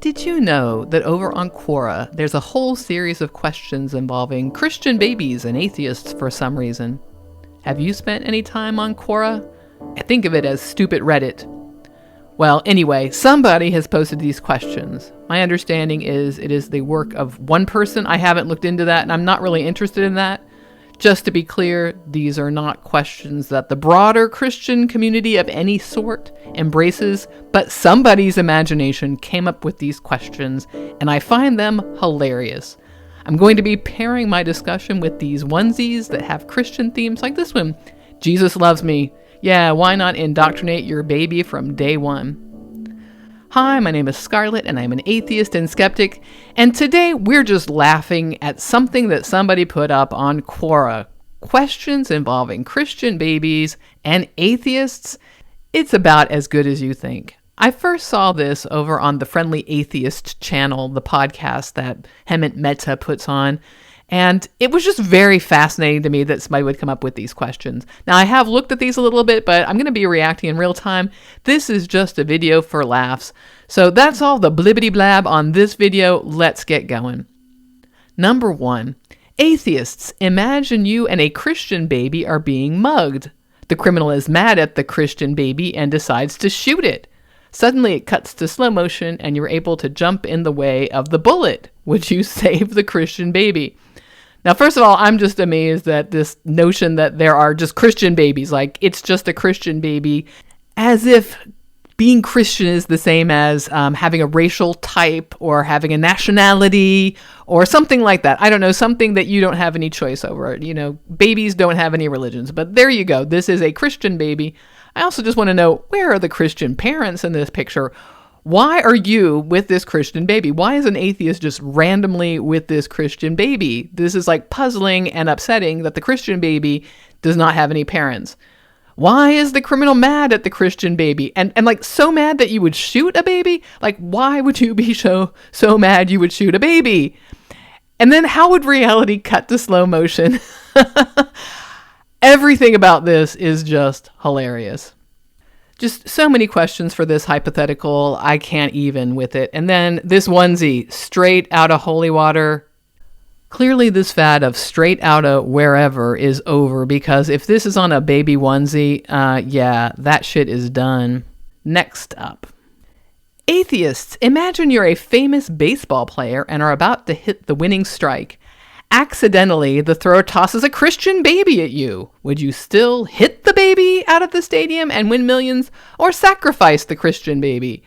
Did you know that over on Quora, there's a whole series of questions involving Christian babies and atheists for some reason? Have you spent any time on Quora? I think of it as stupid Reddit. Well, anyway, somebody has posted these questions. My understanding is it is the work of one person. I haven't looked into that, and I'm not really interested in that. Just to be clear, these are not questions that the broader Christian community of any sort embraces, but somebody's imagination came up with these questions, and I find them hilarious. I'm going to be pairing my discussion with these onesies that have Christian themes like this one. Jesus loves me. Yeah, why not indoctrinate your baby from day one? Hi, my name is Scarlett, and I'm an atheist and skeptic, and today we're just laughing at something that somebody put up on Quora. Questions involving Christian babies and atheists. It's about as good as you think. I first saw this over on the Friendly Atheist channel, the podcast that Hemant Mehta puts on, and it was just very fascinating to me that somebody would come up with these questions. Now, I have looked at these a little bit, but I'm going to be reacting in real time. This is just a video for laughs. So that's all the blibbity blab on this video. Let's get going. Number 1. Atheists, imagine you and a Christian baby are being mugged. The criminal is mad at the Christian baby and decides to shoot it. Suddenly it cuts to slow motion and you're able to jump in the way of the bullet. Would you save the Christian baby? Now, first of all, I'm just amazed at this notion that there are just Christian babies, like it's just a Christian baby, as if being Christian is the same as having a racial type or having a nationality or something like that. I don't know, something that you don't have any choice over. You know, babies don't have any religions, but there you go. This is a Christian baby. I also just want to know, where are the Christian parents in this picture? Why are you with this Christian baby? Why is an atheist just randomly with this Christian baby? This is like puzzling and upsetting that the Christian baby does not have any parents. Why is the criminal mad at the Christian baby? And like so mad that you would shoot a baby? Like, why would you be so mad you would shoot a baby? And then how would reality cut to slow motion? Everything about this is just hilarious. Just so many questions for this hypothetical. I can't even with it. And then this onesie, straight out of holy water. Clearly this fad of straight out of wherever is over, because if this is on a baby onesie, yeah, that shit is done. Next up. Atheists, imagine you're a famous baseball player and are about to hit the winning strike. Accidentally, the thrower tosses a Christian baby at you. Would you still hit the baby out of the stadium and win millions, or sacrifice the Christian baby?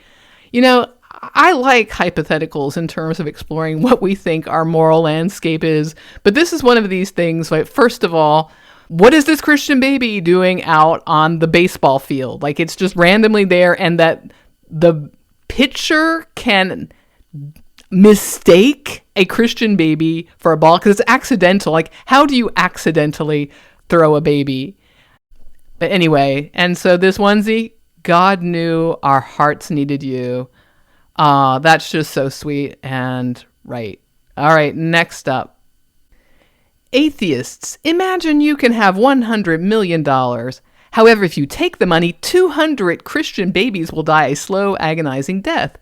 You know, I like hypotheticals in terms of exploring what we think our moral landscape is, but this is one of these things. Like, first of all, what is this Christian baby doing out on the baseball field? Like, it's just randomly there, and that the pitcher can mistake a Christian baby for a ball because it's accidental. Like, how do you accidentally throw a baby? But anyway, and so this onesie, God knew our hearts needed you. That's just so sweet and right. All right, next up. Atheists, imagine you can have $100 million. However, if you take the money, 200 Christian babies will die a slow, agonizing death.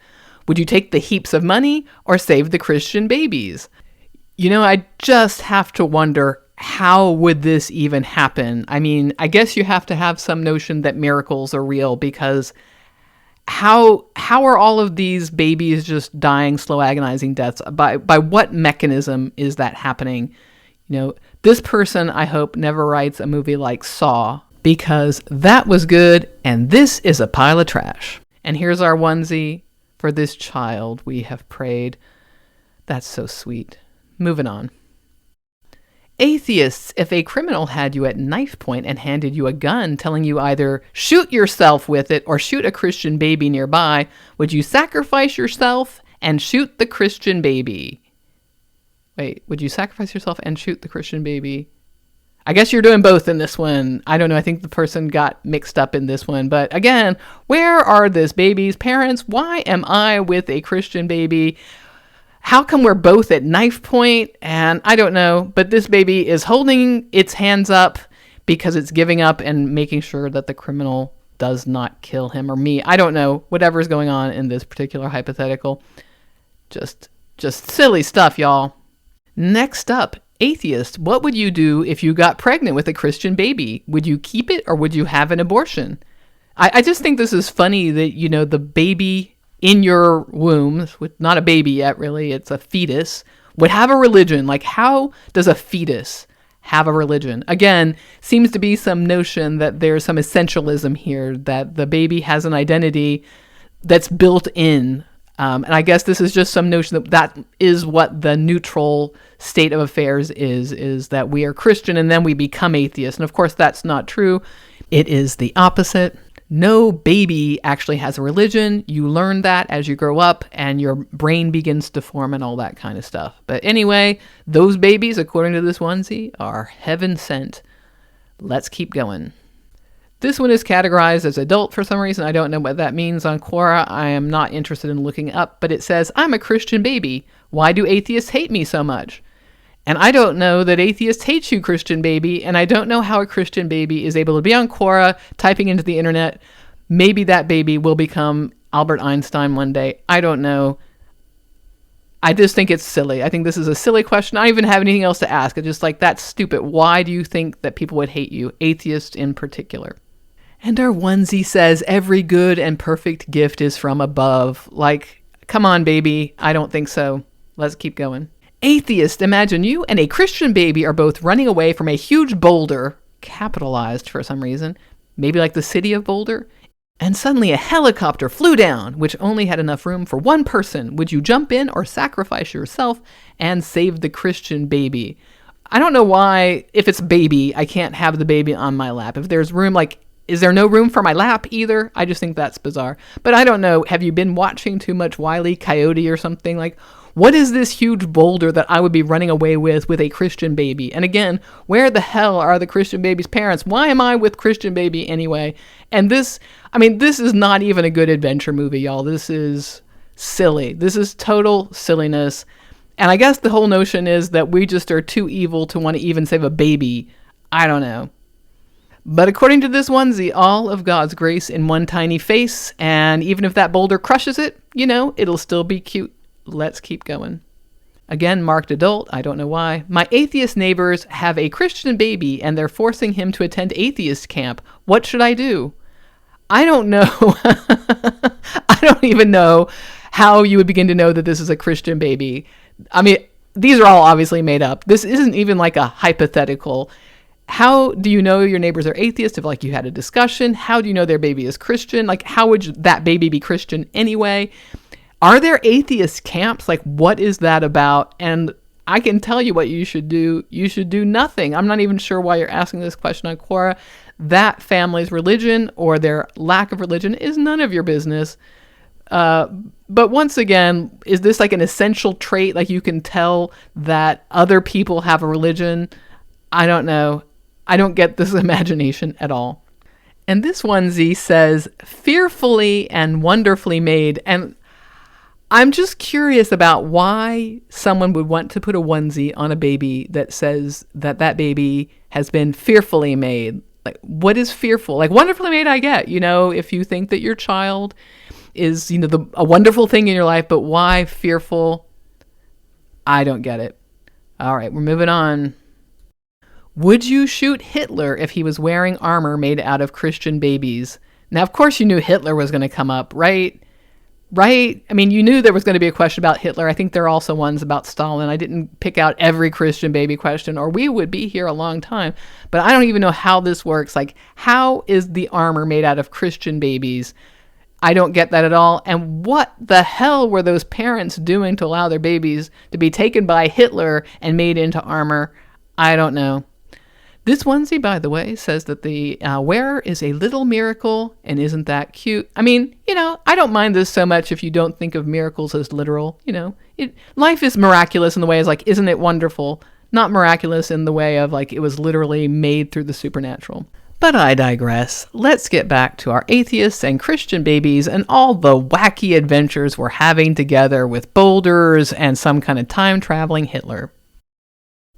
Would you take the heaps of money or save the Christian babies? You know, I just have to wonder, how would this even happen? I mean, I guess you have to have some notion that miracles are real, because how are all of these babies just dying slow, agonizing deaths? By what mechanism is that happening? You know, this person, I hope, never writes a movie like Saw, because that was good and this is a pile of trash. And here's our onesie. For this child we have prayed. That's so sweet. Moving on. Atheists, if a criminal had you at knife point and handed you a gun telling you either shoot yourself with it or shoot a Christian baby nearby, would you sacrifice yourself and shoot the Christian baby? Wait, would you sacrifice yourself and shoot the Christian baby? I guess you're doing both in this one. I don't know. I think the person got mixed up in this one. But again, where are this baby's parents? Why am I with a Christian baby? How come we're both at knife point? And I don't know. But this baby is holding its hands up because it's giving up and making sure that the criminal does not kill him or me. I don't know. Whatever's going on in this particular hypothetical. Just silly stuff, y'all. Next up, atheist, what would you do if you got pregnant with a Christian baby? Would you keep it or would you have an abortion? I just think this is funny that, the baby in your womb, not a baby yet, really, it's a fetus, would have a religion. Like, how does a fetus have a religion? Again, seems to be some notion that there's some essentialism here, that the baby has an identity that's built in. And I guess this is just some notion that is what the neutral state of affairs is that we are Christian and then we become atheist. And of course, that's not true. It is the opposite. No baby actually has a religion. You learn that as you grow up and your brain begins to form and all that kind of stuff. But anyway, those babies, according to this onesie, are heaven sent. Let's keep going. This one is categorized as adult for some reason. I don't know what that means on Quora. I am not interested in looking up, but it says, I'm a Christian baby. Why do atheists hate me so much? And I don't know that atheists hate you, Christian baby, and I don't know how a Christian baby is able to be on Quora, typing into the internet. Maybe that baby will become Albert Einstein one day. I don't know. I just think it's silly. I think this is a silly question. I don't even have anything else to ask. It's just like, that's stupid. Why do you think that people would hate you, atheists in particular? And our onesie says, every good and perfect gift is from above. Like, come on, baby. I don't think so. Let's keep going. Atheist, imagine you and a Christian baby are both running away from a huge boulder, capitalized for some reason, maybe like the city of Boulder, and suddenly a helicopter flew down, which only had enough room for one person. Would you jump in or sacrifice yourself and save the Christian baby? I don't know why, if it's baby, I can't have the baby on my lap. If there's room, like, is there no room for my lap either? I just think that's bizarre. But I don't know. Have you been watching too much Wile E. Coyote or something? Like, what is this huge boulder that I would be running away with a Christian baby? And again, where the hell are the Christian baby's parents? Why am I with Christian baby anyway? And this is not even a good adventure movie, y'all. This is silly. This is total silliness. And I guess the whole notion is that we just are too evil to want to even save a baby. I don't know. But according to this onesie, all of God's grace in one tiny face, and even if that boulder crushes it, it'll still be cute. Let's keep going. Again, marked adult. I don't know why. My atheist neighbors have a Christian baby, and they're forcing him to attend atheist camp. What should I do? I don't know. I don't even know how you would begin to know that this is a Christian baby. I mean, these are all obviously made up. This isn't even like a hypothetical. How do you know your neighbors are atheists if you had a discussion? How do you know their baby is Christian? How would that baby be Christian anyway? Are there atheist camps? What is that about? And I can tell you what you should do. You should do nothing. I'm not even sure why you're asking this question on Quora. That family's religion or their lack of religion is none of your business. But once again, is this an essential trait? You can tell that other people have a religion? I don't know. I don't get this imagination at all. And this onesie says, fearfully and wonderfully made. And I'm just curious about why someone would want to put a onesie on a baby that says that baby has been fearfully made. What is fearful? Wonderfully made, I get. If you think that your child is, a wonderful thing in your life, but why fearful? I don't get it. All right, we're moving on. Would you shoot Hitler if he was wearing armor made out of Christian babies? Now, of course you knew Hitler was going to come up, right? Right? I mean, you knew there was going to be a question about Hitler. I think there are also ones about Stalin. I didn't pick out every Christian baby question, or we would be here a long time. But I don't even know how this works. How is the armor made out of Christian babies? I don't get that at all. And what the hell were those parents doing to allow their babies to be taken by Hitler and made into armor? I don't know. This onesie, by the way, says that the wearer is a little miracle, and isn't that cute? I mean, I don't mind this so much if you don't think of miracles as literal. Life is miraculous in the way as isn't it wonderful? Not miraculous in the way of it was literally made through the supernatural. But I digress. Let's get back to our atheists and Christian babies and all the wacky adventures we're having together with boulders and some kind of time-traveling Hitler.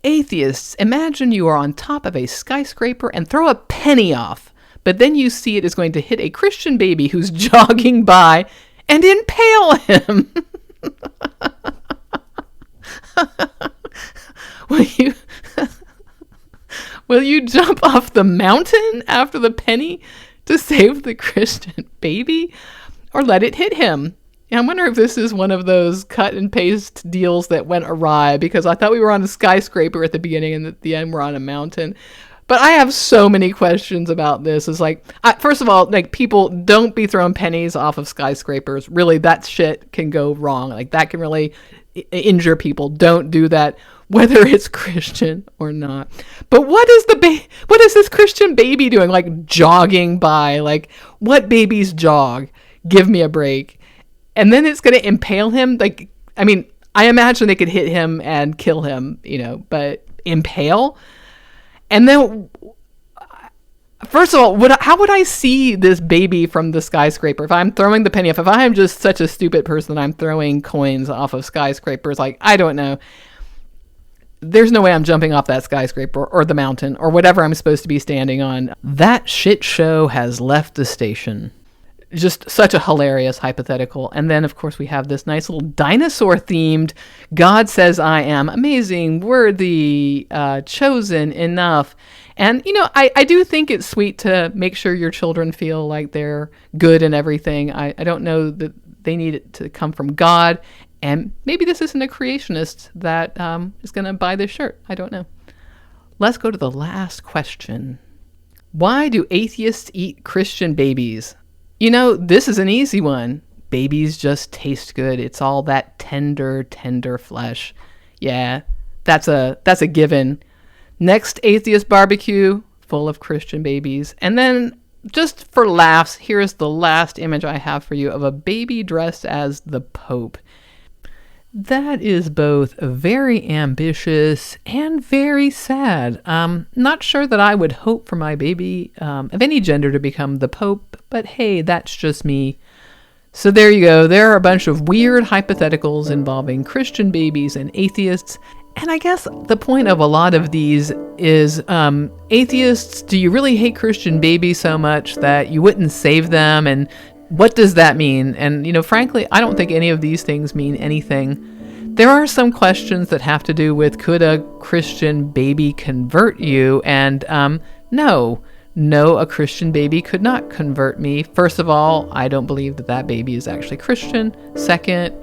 Atheists, imagine you are on top of a skyscraper and throw a penny off, but then you see it is going to hit a Christian baby who's jogging by and impale him. Will you will you jump off the mountain after the penny to save the Christian baby, or let it hit him? I wonder if this is one of those cut and paste deals that went awry, because I thought we were on a skyscraper at the beginning and at the end we're on a mountain. But I have so many questions about this. It's like, first of all, like, people, don't be throwing pennies off of skyscrapers. Really, that shit can go wrong. Like, that can really injure people. Don't do that, whether it's Christian or not. But what is this Christian baby doing? Like, jogging by? Like, what babies jog? Give me a break. And then it's going to impale him. Like, I mean, I imagine they could hit him and kill him, but impale? And then, first of all, how would I see this baby from the skyscraper? If I'm throwing the penny off, if I'm just such a stupid person that I'm throwing coins off of skyscrapers, like, I don't know. There's no way I'm jumping off that skyscraper or the mountain or whatever I'm supposed to be standing on. That shit show has left the station. Just such a hilarious hypothetical. And then, of course, we have this nice little dinosaur-themed, God says I am amazing, worthy, chosen, enough. And, I do think it's sweet to make sure your children feel like they're good and everything. I don't know that they need it to come from God. And maybe this isn't a creationist that is going to buy this shirt. I don't know. Let's go to the last question. Why do atheists eat Christian babies? This is an easy one. Babies just taste good. It's all that tender flesh. Yeah, that's a given. Next atheist barbecue, full of Christian babies. And then, just for laughs, here's the last image I have for you of a baby dressed as the Pope. That is both very ambitious and very sad. Not sure that I would hope for my baby of any gender to become the Pope, but hey, that's just me. So there you go. There are a bunch of weird hypotheticals involving Christian babies and atheists. And I guess the point of a lot of these is, atheists, do you really hate Christian babies so much that you wouldn't save them? And what does that mean? And, frankly, I don't think any of these things mean anything. There are some questions that have to do with, could a Christian baby convert you? And no, a Christian baby could not convert me. First of all, I don't believe that baby is actually Christian. Second,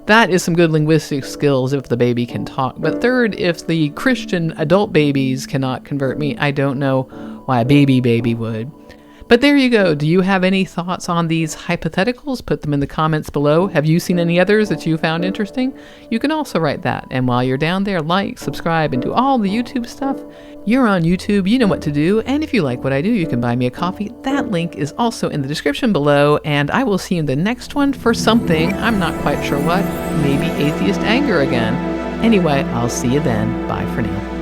that is some good linguistic skills if the baby can talk. But third, if the Christian adult babies cannot convert me, I don't know why a baby would. But there you go. Do you have any thoughts on these hypotheticals? Put them in the comments below. Have you seen any others that you found interesting? You can also write that. And while you're down there, like, subscribe, and do all the YouTube stuff. You're on YouTube, you know what to do. And if you like what I do, you can buy me a coffee. That link is also in the description below. And I will see you in the next one for something. I'm not quite sure what. Maybe atheist anger again. Anyway, I'll see you then. Bye for now.